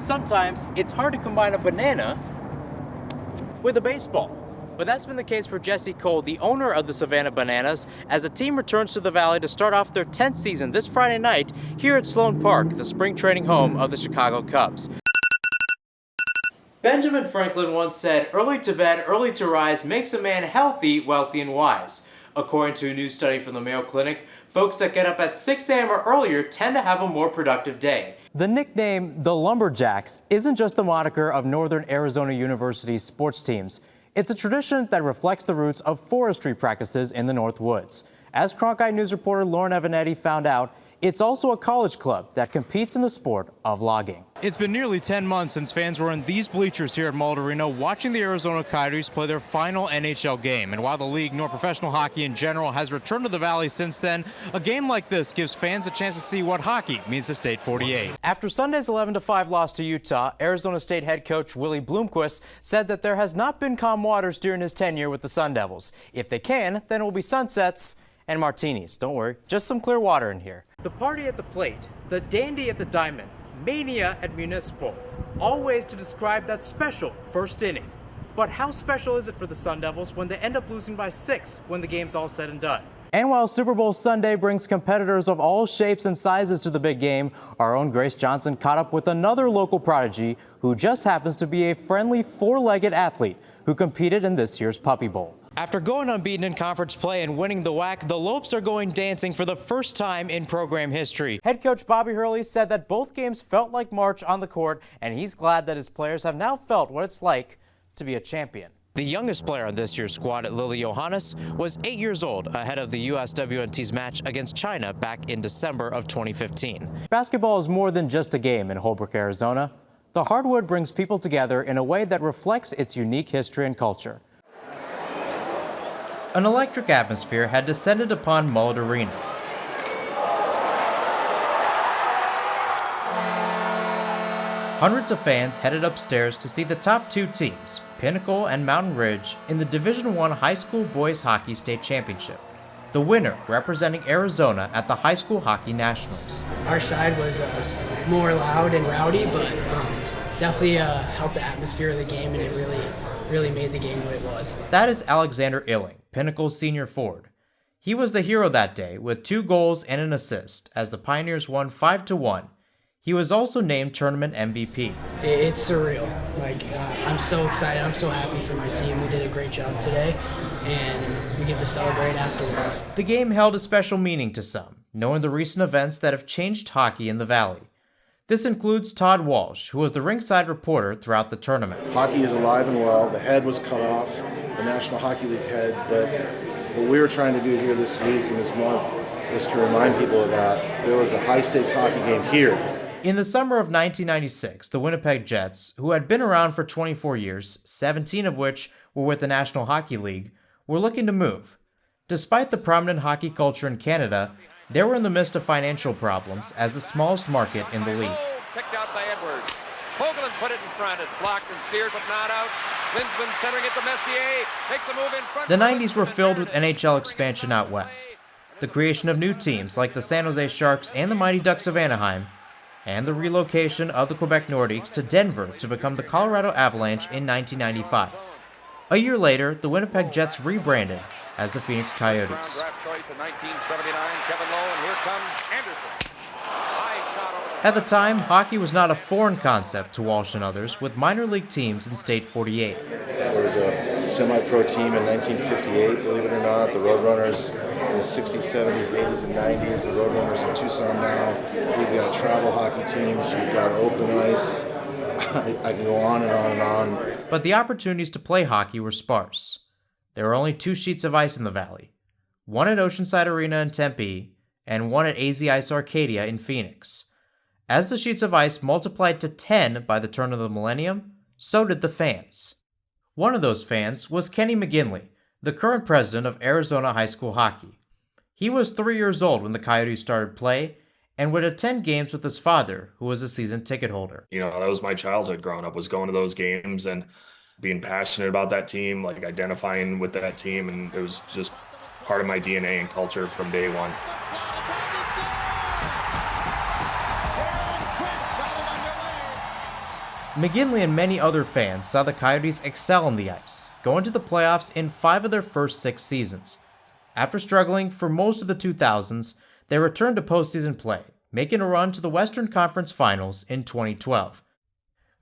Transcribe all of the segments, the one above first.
Sometimes it's hard to combine a banana with a baseball. But that's been the case for Jesse Cole, the owner of the Savannah Bananas, as the team returns to the Valley to start off their 10th season this Friday night here at Sloan Park, the spring training home of the Chicago Cubs. Benjamin Franklin once said, "Early to bed, early to rise makes a man healthy, wealthy, and wise." According to a new study from the Mayo Clinic, folks that get up at 6 a.m. or earlier tend to have a more productive day. The nickname, the Lumberjacks, isn't just the moniker of Northern Arizona University's sports teams. It's a tradition that reflects the roots of forestry practices in the North Woods. As Cronkite News reporter Lauren Evanetti found out, it's also a college club that competes in the sport of logging. It's been nearly 10 months since fans were in these bleachers here at Mullet Arena watching the Arizona Coyotes play their final NHL game. And while the league, nor professional hockey in general, has returned to the Valley since then, a game like this gives fans a chance to see what hockey means to State 48. After Sunday's 11-5 loss to Utah, Arizona State head coach Willie Bloomquist said that there has not been calm waters during his tenure with the Sun Devils. If they can, then it will be sunsets and martinis. Don't worry, just some clear water in here. The party at the plate, the dandy at the diamond, mania at Municipal, all ways to describe that special first inning. But how special is it for the Sun Devils when they end up losing by 6 when the game's all said and done? And while Super Bowl Sunday brings competitors of all shapes and sizes to the big game, our own Grace Johnson caught up with another local prodigy who just happens to be a friendly four-legged athlete who competed in this year's Puppy Bowl. After going unbeaten in conference play and winning the WAC, the Lopes are going dancing for the first time in program history. Head coach Bobby Hurley said that both games felt like March on the court, and he's glad that his players have now felt what it's like to be a champion. The youngest player on this year's squad, Lily Johannes, was 8 years old ahead of the USWNT's match against China back in December of 2015. Basketball is more than just a game in Holbrook, Arizona. The hardwood brings people together in a way that reflects its unique history and culture. An electric atmosphere had descended upon Mullet Arena. Hundreds of fans headed upstairs to see the top two teams, Pinnacle and Mountain Ridge, in the Division I High School Boys Hockey State Championship. The winner representing Arizona at the High School Hockey Nationals. Our side was more loud and rowdy, but definitely helped the atmosphere of the game, and it really made the game what it was. That is Alexander Illing, Pinnacle's senior forward. He was the hero that day with 2 goals and an assist as the Pioneers won 5-1. He was also named tournament MVP. It's surreal. I'm so excited. I'm so happy for my team. We did a great job today, and we get to celebrate afterwards. The game held a special meaning to some, knowing the recent events that have changed hockey in the Valley. This includes Todd Walsh, who was the ringside reporter throughout the tournament. Hockey is alive and well. The head was cut off, the National Hockey League head, but what we were trying to do here this week and this month was to remind people of that. There was a high-stakes hockey game here. In the summer of 1996, the Winnipeg Jets, who had been around for 24 years, 17 of which were with the National Hockey League, were looking to move. Despite the prominent hockey culture in Canada, they were in the midst of financial problems as the smallest market in the league. Picked out by Edwards. Hoagland put it in front. It's blocked and steered, but not out. Linsman centering it to Messier. Takes a move in front. The 90s were filled with NHL expansion out west. The creation of new teams like the San Jose Sharks and the Mighty Ducks of Anaheim, and the relocation of the Quebec Nordiques to Denver to become the Colorado Avalanche in 1995. A year later, the Winnipeg Jets rebranded as the Phoenix Coyotes. At the time, hockey was not a foreign concept to Walsh and others, with minor league teams in State 48. There was a semi-pro team in 1958, believe it or not. The Roadrunners in the 60s, 70s, 80s, and 90s. The Roadrunners in Tucson now. You've got travel hockey teams. You've got open ice. I can go on and on and on. But the opportunities to play hockey were sparse. There were only 2 sheets of ice in the Valley. One at Oceanside Arena in Tempe, and one at AZ Ice Arcadia in Phoenix. As the sheets of ice multiplied to 10 by the turn of the millennium, so did the fans. One of those fans was Kenny McGinley, the current president of Arizona High School Hockey. He was 3 years old when the Coyotes started play and would attend games with his father, who was a season ticket holder. You know, that was my childhood growing up, was going to those games and being passionate about that team, like identifying with that team, and it was just part of my DNA and culture from day one. McGinley and many other fans saw the Coyotes excel on the ice, going to the playoffs in 5 of their first 6 seasons. After struggling for most of the 2000s, they returned to postseason play, making a run to the Western Conference Finals in 2012.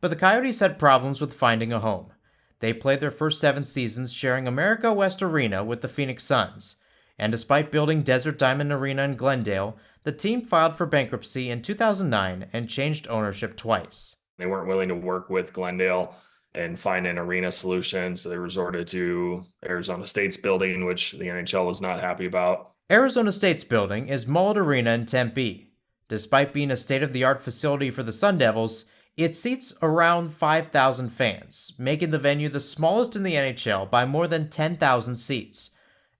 But the Coyotes had problems with finding a home. They played their first 7 seasons sharing America West Arena with the Phoenix Suns, and despite building Desert Diamond Arena in Glendale, the team filed for bankruptcy in 2009 and changed ownership twice. They weren't willing to work with Glendale and find an arena solution, so they resorted to Arizona State's building, which the NHL was not happy about. Arizona State's building is Mullet Arena in Tempe. Despite being a state-of-the-art facility for the Sun Devils, it seats around 5,000 fans, making the venue the smallest in the NHL by more than 10,000 seats.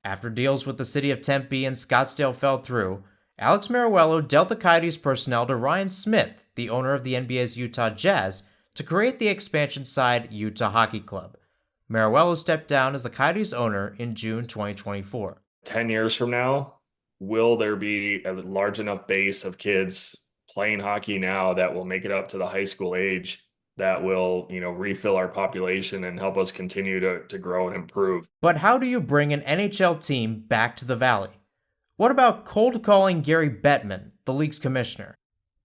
After deals with the city of Tempe and Scottsdale fell through, Alex Mariuello dealt the Coyotes personnel to Ryan Smith, the owner of the NBA's Utah Jazz, to create the expansion side Utah Hockey Club. Mariuello stepped down as the Coyotes owner in June 2024. 10 years from now, will there be a large enough base of kids playing hockey now that will make it up to the high school age that will, refill our population and help us continue to grow and improve? But how do you bring an NHL team back to the Valley? What about cold calling Gary Bettman, the league's commissioner?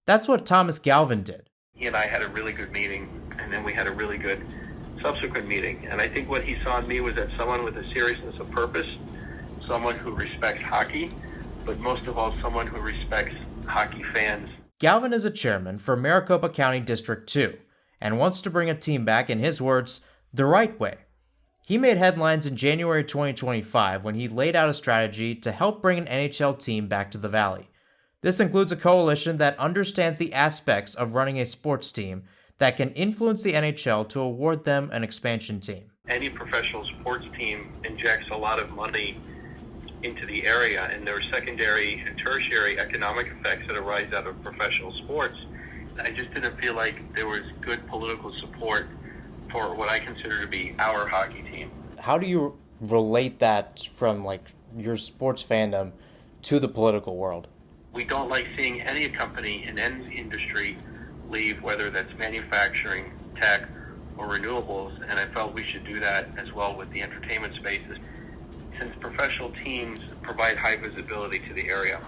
That's what Thomas Galvin did. He and I had a really good meeting, and then we had a really good subsequent meeting. And I think what he saw in me was that someone with a seriousness of purpose, someone who respects hockey, but most of all, someone who respects hockey fans. Galvin is a chairman for Maricopa County District 2 and wants to bring a team back, in his words, the right way. He made headlines in January 2025 when he laid out a strategy to help bring an NHL team back to the Valley. This includes a coalition that understands the aspects of running a sports team that can influence the NHL to award them an expansion team. Any professional sports team injects a lot of money into the area, and there are secondary and tertiary economic effects that arise out of professional sports. I just didn't feel like there was good political support for what I consider to be our hockey team. How do you relate that from your sports fandom to the political world? We don't like seeing any company in any industry leave, whether that's manufacturing, tech, or renewables, and I felt we should do that as well with the entertainment spaces, since professional teams provide high visibility to the area.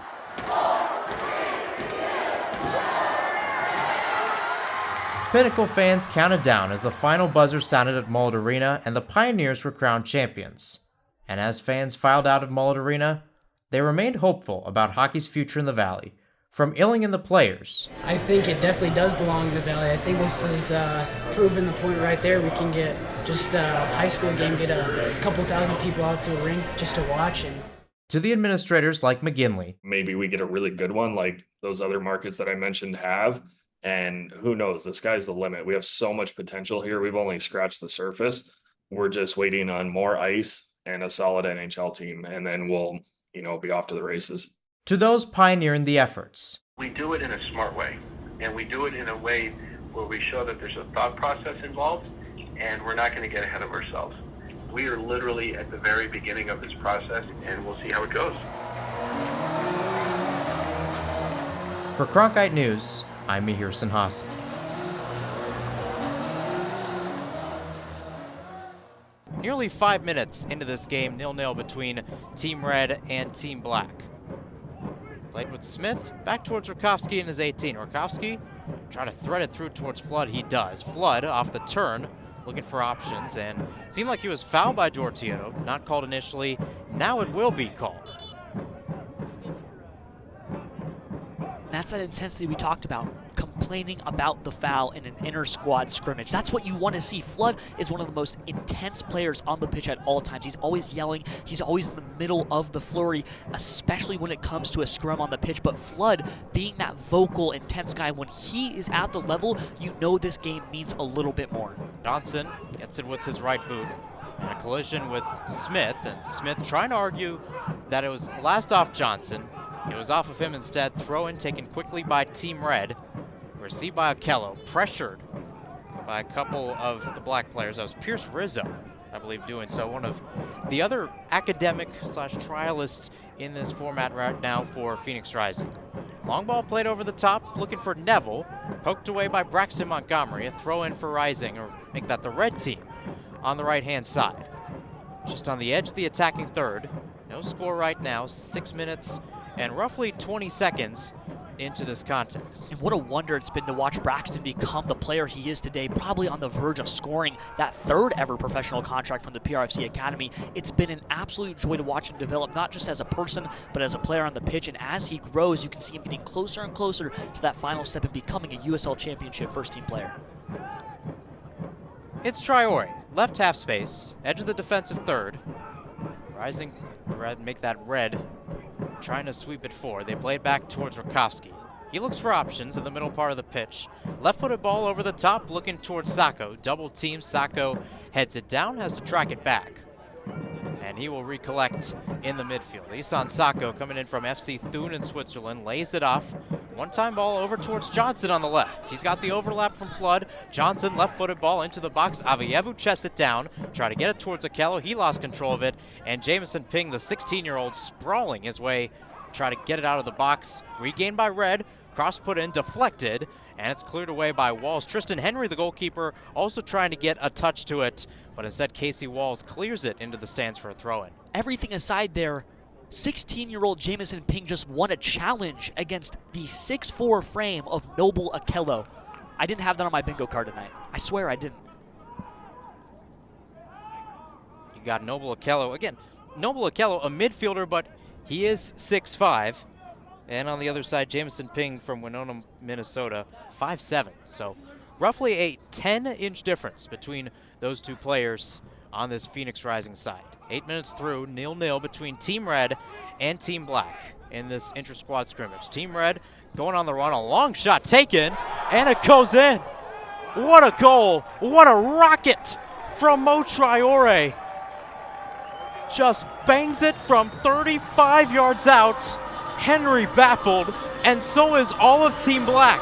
Pinnacle fans counted down as the final buzzer sounded at Mullet Arena and the Pioneers were crowned champions. And as fans filed out of Mullet Arena, they remained hopeful about hockey's future in the Valley. From Illing and the players. I think it definitely does belong to the Valley. I think this is proving the point right there. We can get just a high school game, get a couple thousand people out to a rink just to watch. And to the administrators like McGinley, maybe we get a really good one like those other markets that I mentioned have. And who knows, the sky's the limit. We have so much potential here. We've only scratched the surface. We're just waiting on more ice and a solid NHL team, and then we'll, be off to the races. To those pioneering the efforts, we do it in a smart way, and we do it in a way where we show that there's a thought process involved, and we're not going to get ahead of ourselves. We are literally at the very beginning of this process, and we'll see how it goes. For Cronkite News, I'm Mihir Sinhasan. Nearly 5 minutes into this game, 0-0 between Team Red and Team Black. Played with Smith, back towards Rakowski in his 18. Rakowski trying to thread it through towards Flood. He does. Flood off the turn, looking for options, and it seemed like he was fouled by Dortieto. Not called initially. Now it will be called. That's that intensity we talked about, complaining about the foul in an inter-squad scrimmage. That's what you want to see. Flood is one of the most intense players on the pitch at all times. He's always yelling. He's always in the middle of the flurry, especially when it comes to a scrum on the pitch. But Flood, being that vocal, intense guy, when he is at the level, you know this game means a little bit more. Johnson gets it with his right boot. And a collision with Smith, and Smith trying to argue that it was last off Johnson. It was off of him instead. Throw in taken quickly by Team Red. Received by Okello. Pressured by a couple of the Black players. That was Pierce Rizzo, I believe, doing so. One of the other academic/trialists in this format right now for Phoenix Rising. Long ball played over the top, looking for Neville. Poked away by Braxton Montgomery. A throw in for Rising, or make that the red team on the right-hand side. Just on the edge of the attacking third. No score right now. 6 minutes and roughly 20 seconds into this contest. And what a wonder it's been to watch Braxton become the player he is today, probably on the verge of scoring that third ever professional contract from the PRFC Academy. It's been an absolute joy to watch him develop, not just as a person, but as a player on the pitch. And as he grows, you can see him getting closer and closer to that final step in becoming a USL Championship first-team player. It's Traore, left half space, edge of the defensive third. Rising, red, make that red, trying to sweep it forward. They play it back towards Rakowski. He looks for options in the middle part of the pitch. Left-footed ball over the top, looking towards Sacco. Double team, Sacco heads it down, has to track it back. And he will recollect in the midfield. Isan Sacco coming in from FC Thun in Switzerland, lays it off. One-time ball over towards Johnson on the left. He's got the overlap from Flood. Johnson, left-footed ball into the box. Avievu chests it down, try to get it towards Okello. He lost control of it. And Jamison Ping, the 16-year-old, sprawling his way, try to get it out of the box. Regained by Red, cross put in, deflected, and it's cleared away by Walls. Tristan Henry, the goalkeeper, also trying to get a touch to it, but instead Casey Walls clears it into the stands for a throw-in. Everything aside there, 16-year-old Jamison Ping just won a challenge against the 6'4" frame of Noble Okello. I didn't have that on my bingo card tonight. I swear I didn't. You got Noble Okello. Again, Noble Okello, a midfielder, but he is 6'5". And on the other side, Jamison Ping from Winona, Minnesota, 5'7". So roughly a 10-inch difference between those two players on this Phoenix Rising side. 8 minutes through, 0-0 between Team Red and Team Black in this inter-squad scrimmage. Team Red going on the run, a long shot taken, and it goes in. What a goal. What a rocket from Mo Traore. Just bangs it from 35 yards out. Henry baffled, and so is all of Team Black.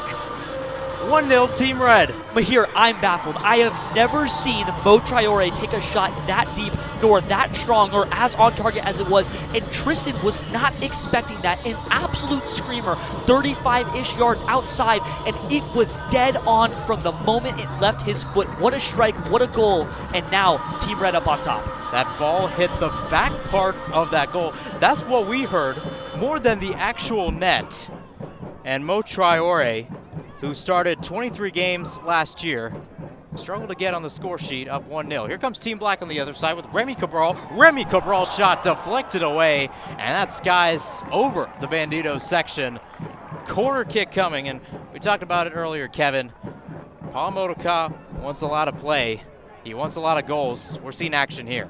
1-0 Team Red. Mihir, I'm baffled. I have never seen Mo Traore take a shot that deep, nor that strong, or as on target as it was. And Tristan was not expecting that. An absolute screamer, 35-ish yards outside, and it was dead on from the moment it left his foot. What a strike, what a goal, and now Team Red up on top. That ball hit the back part of that goal. That's what we heard, more than the actual net. And Mo Traore, who started 23 games last year, struggled to get on the score sheet, up 1-0. Here comes Team Black on the other side with Remy Cabral. Remy Cabral's shot deflected away, and that skies over the Banditos section. Corner kick coming, and we talked about it earlier, Kevin. Paul Modoka wants a lot of play. He wants a lot of goals. We're seeing action here.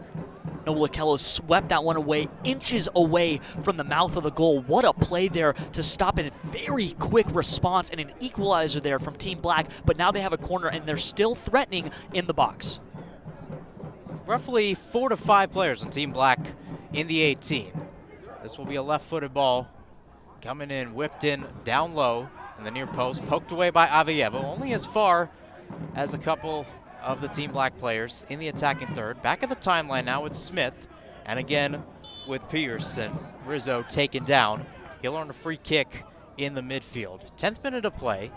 Noble Okello swept that one away, inches away from the mouth of the goal. What a play there to stop it. A very quick response and an equalizer there from Team Black, but now they have a corner and they're still threatening in the box. Roughly 4 to 5 players on Team Black in the 18. This will be a left-footed ball coming in, whipped in down low in the near post, poked away by Avievo, only as far as a couple of the Team Black players in the attacking third. Back at the timeline now with Smith, and again with Pierce and Rizzo taken down. He'll earn a free kick in the midfield. 10th minute of play.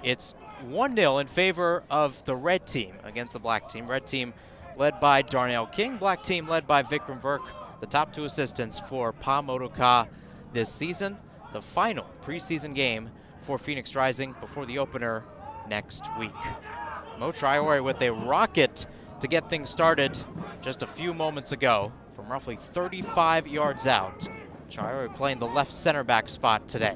It's 1-0 in favor of the red team against the black team. Red team led by Darnell King, black team led by Vikram Virk, the top 2 assistants for Pa Modoka this season. The final preseason game for Phoenix Rising before the opener next week. Mo Traore with a rocket to get things started just a few moments ago from roughly 35 yards out. Traore playing the left center back spot today.